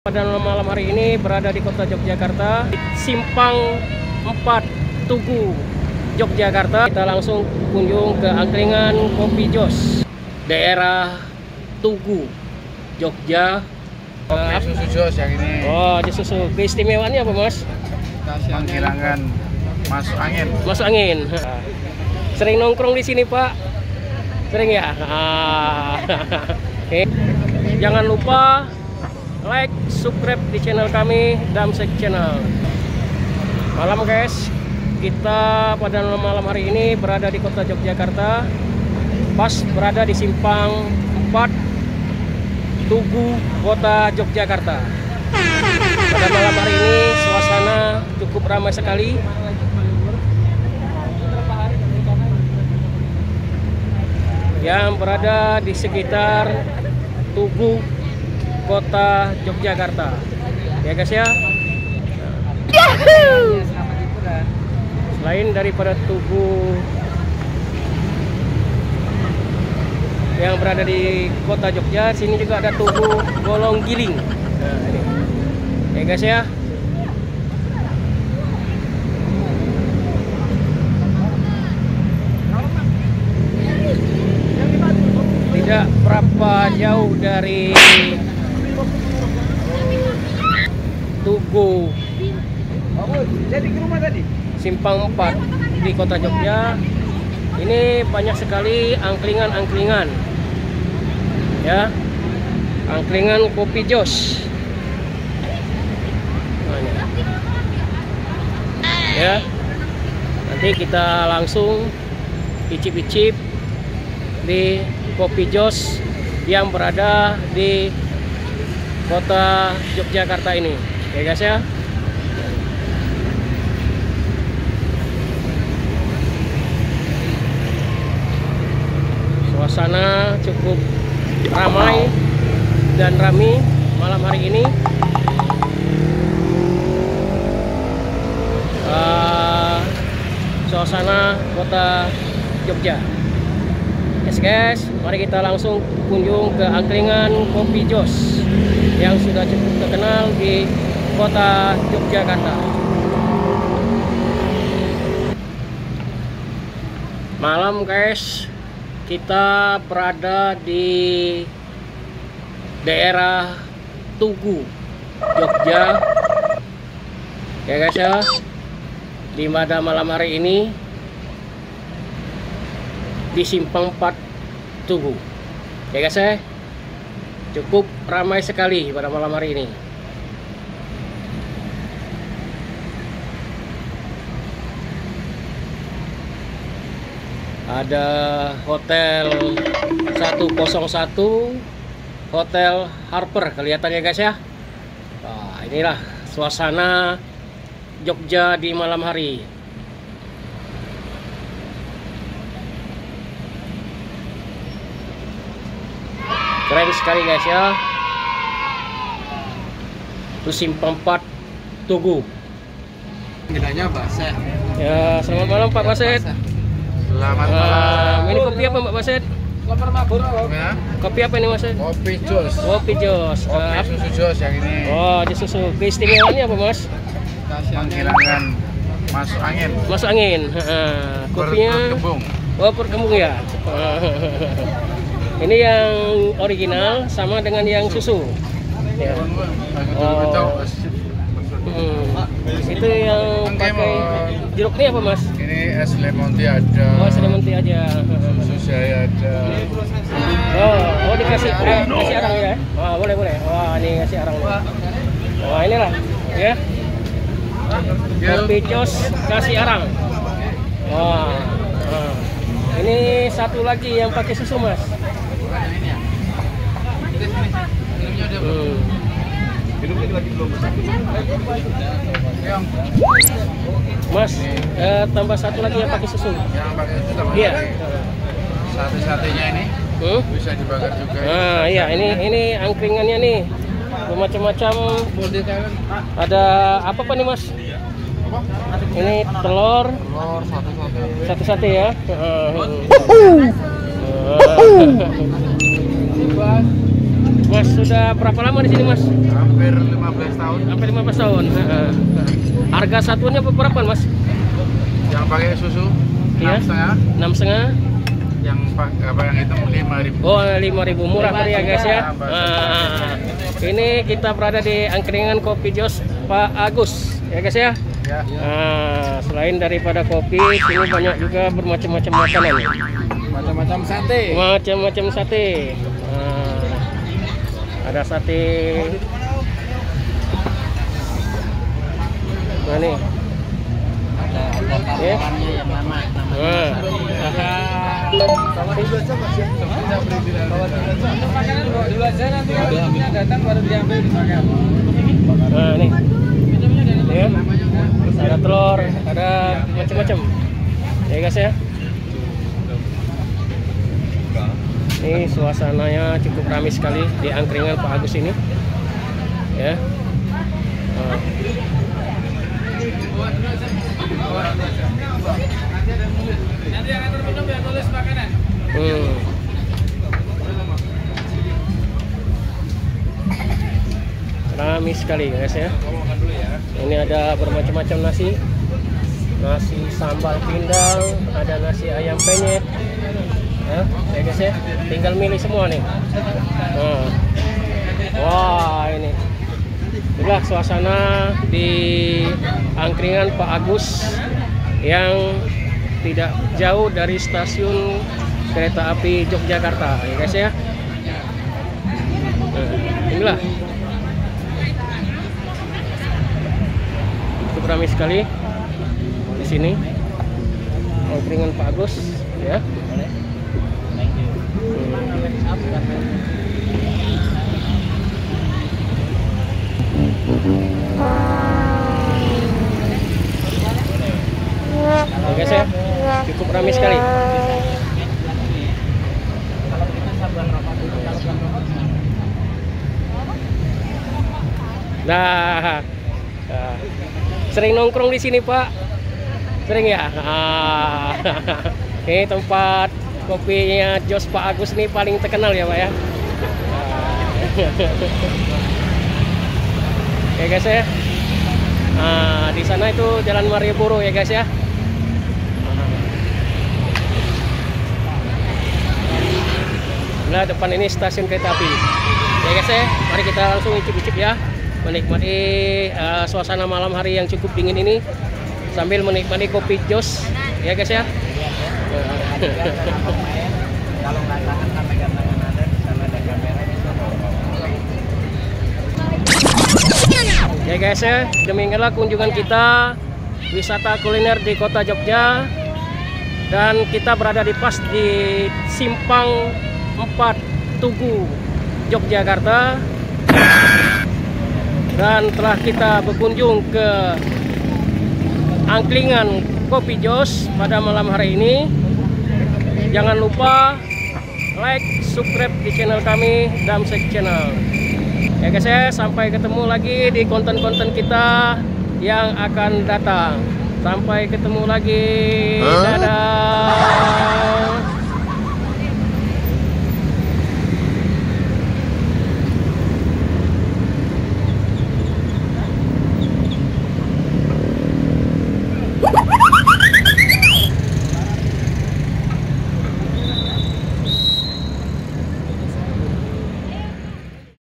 Pada malam hari ini berada di kota Yogyakarta, Simpang 4 Tugu, Yogyakarta. Kita langsung kunjung ke angkringan Kopi Jos, daerah Tugu, Jogja. Susu jos yang ini. Oh, di susu. Keistimewaannya apa, Mas? Menghilangkan masuk angin. Masuk angin. Sering nongkrong di sini, Pak? Sering ya? Oke. Jangan lupa like, subscribe di channel kami, Damsek Channel. Malam guys, kita pada malam hari ini berada di kota Yogyakarta, pas berada di Simpang 4 Tugu, kota Yogyakarta. Pada malam hari ini suasana cukup ramai sekali. Yang berada di sekitar Tugu, kota Yogyakarta, ya guys ya. Selain daripada Tugu yang berada di kota Jogja, sini juga ada Tugu Golong Giling. Nah, ini. Ya guys ya. Tidak berapa jauh dari Tugu Simpang 4 di kota Jogja. Ini banyak sekali angkringan-angkringan, ya, angkringan Kopi Jos. Ya, nanti kita langsung icip-icip di Kopi Jos yang berada di kota Yogyakarta ini, ya guys ya. Suasana cukup ramai dan rami malam hari ini. Suasana kota Jogja. Yes guys, mari kita langsung kunjung ke angkringan Kopi Jos yang sudah cukup terkenal di kota Yogyakarta. Malam guys, kita berada di daerah Tugu, Jogja, ya guys ya. Di pada malam hari ini di Simpang 4 Tugu, ya guys ya. Cukup ramai sekali pada malam hari ini. Ada Hotel 101, Hotel Harper kelihatannya guys ya. Nah, inilah suasana Jogja di malam hari. Keren sekali guys ya. Itu Simpang 4 Tugu. Panggilannya Baset. Ya, selamat malam Pak Baset. Selamat malam. Ini kopi apa Mbak Baset? Ya. Kopi apa ini Mas? Kopi jos. Kopi Jos. Kopi susu jos yang ini. Oh, di susu. Keistimewaannya apa Mas? Menghilangkan masuk angin. Masuk angin. Kopinya Berkembung. oh berkembung ya. Ini yang original sama dengan yang susu. Ya. Oh. Itu yang pakai jeruknya apa Mas? Ini es lemon tea ada. Oh, es lemon tea aja. Susu saya ada. Oh dikasih kasih arang ya? Wah, boleh. Wah, ini kasih arang. Wah, inilah ya. Kopi Jos kasih arang. Wah. Ini satu lagi yang pakai susu Mas. Mas, tambah satu lagi yang pakai susu. Yang pakai susu tambah Iya. lagi. Sate-satenya ini bisa dibakar juga. Nah, iya ini angkringannya nih. Macam-macam. Ada apa nih Mas? Ini telur satu-satu ya. Mas sudah berapa lama di sini, Mas? Hampir 15 tahun. Hampir 15 tahun. Harga satuannya berapa, Mas? Yang pakai susu Iya. 6,5. 6,5. Yang yang hitam 5.000. Oh, 5.000 murah tadi ya guys ya. Ini kita berada di angkringan Kopi Jos Pak Agus ya guys ya. Ya. Selain daripada kopi, sini banyak juga bermacam-macam makanan. Macam-macam sate. Macam-macam sate. Ada sate. Nah nih. Ada tambahannya yang lama dulu aja, nanti kalau datang baru diambil dimakan. Nah nih ya, ada telur, ada macam-macam ya guys ya. Ini suasananya cukup ramai sekali di angkringan Pak Agus ini ya. Nanti yang akan minum ya tulis makanan. Ramai sekali guys ya. Ini ada bermacam-macam nasi sambal pindang, ada nasi ayam penyet ya guys ya. Tinggal milih semua nih. Wah ini itulah suasana di angkringan Pak Agus yang tidak jauh dari stasiun kereta api Yogyakarta ya guys ya. Inilah cukup ramai sekali di sini angkringan Pak Agus ya. Ya guys ya, cukup ramai sekali. Nah, sering nongkrong di sini Pak? Sering ya? Ini tempat kopinya Jos Pak Agus nih paling terkenal ya Pak ya. Oke guys ya. Di sana itu Jalan Malioboro ya guys ya. Nah depan ini stasiun kereta api. Ya guys ya, mari kita langsung icip-icip ya, menikmati suasana malam hari yang cukup dingin ini sambil menikmati kopi Jos ya guys ya. Kalau nggak tahan sampai gantangan ada di sana ada kamera bisa. Ya guys ya, demikianlah kunjungan kita wisata kuliner di kota Jogja, dan kita berada pas di Simpang 4 Tugu Yogyakarta, dan telah kita berkunjung ke angkringan Kopi Jos pada malam hari ini. Jangan lupa like, subscribe di channel kami Damsek Channel. Ya guys ya, sampai ketemu lagi di konten-konten kita yang akan datang. Sampai ketemu lagi. Dadah.